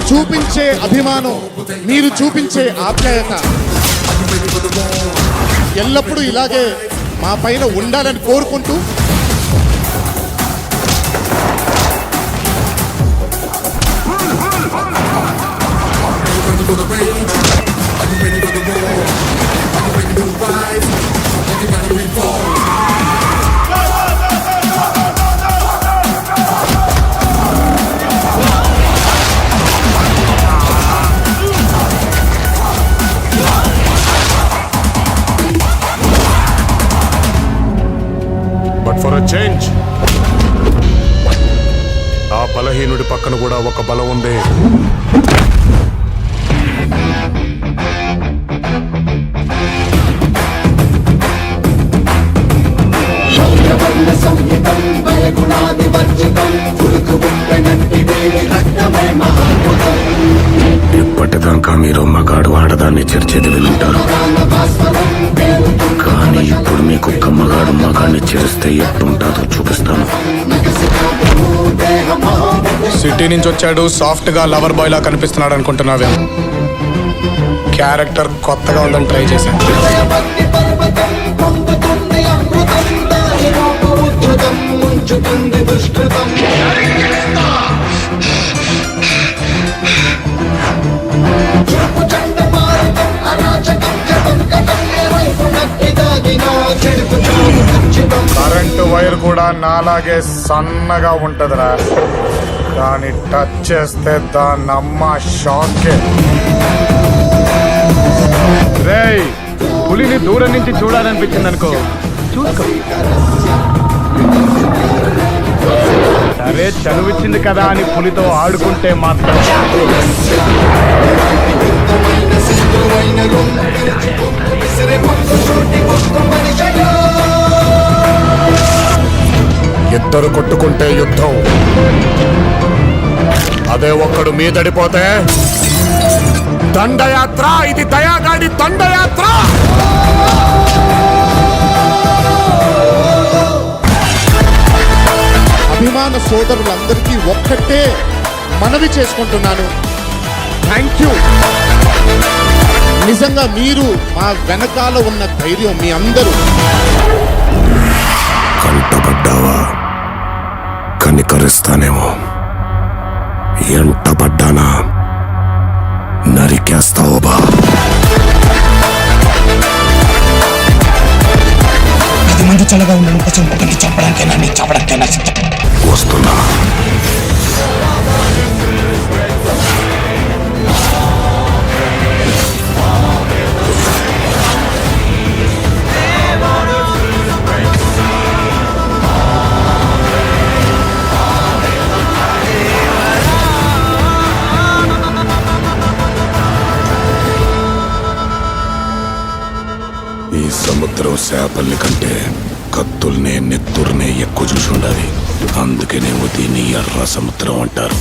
చూపించే అభిమానం, మీరు చూపించే ఆప్యాయత ఎల్లప్పుడూ ఇలాగే మా పైన ఉండాలని కోరుకుంటూ బట్ ఫర్ అ చేంజ్ ఆ బలహీనుడి పక్కన కూడా ఒక బలం ఉంది. ఇప్పటిదాకా మీరు మగాడు ఆడదాన్ని చర్చేది వింటారు, కానీ ఇప్పుడు మీకు మగాడు మగాన్ని చేస్తే ఎట్టుంటాదో చూపిస్తాను. సిటీ నుంచి వచ్చాడు, సాఫ్ట్ గా లవర్ బాయ్ లా కనిపిస్తున్నాడు అనుకుంటున్నావే. క్యారెక్టర్ కొత్తగా ఉందని ట్రై చేశాను. కరెంటు వైర్ కూడా నాలాగే సన్నగా ఉంటదిరా, కానీ టచ్ చేస్తే దాన్ని అమ్మ షాకే. రేయ్, పులిని దూరం నుంచి చూడాలనిపించింది అనుకో, చూసుకో. సరే చనువిచ్చింది కదా అని పులితో ఆడుకుంటే మాత్రం ఇద్దరు కొట్టుకుంటే యుద్ధం, అదే ఒక్కడు మీదడిపోతే దండయాత్ర. ఇది దయాగాడి దండయాత్ర. అభిమాన సోదరులందరికీ ఒక్కటే మనవి చేసుకుంటున్నాను. Thank you. నిజంగా మీరు మా వెనకాల ఉన్న ధైర్యం, మీ అందరూ. కంటపడ్డావా? కనికరిస్తానేమో. ఎంటపడ్డానా? నరికేస్తావు బా. 10 మంది చల్లగా ఉండడం కోసం ఒకరిని చంపడానికైనా నీ చంపడానికైనా సిద్ధం. వస్తున్నా. ఈ సముద్రం చేపల్ని కంటే కత్తుల్నే నెత్తుర్నే ఎక్కువ చూసి ఉండాలి. అందుకనే దీన్ని ఎర్ర సముద్రం అంటారు.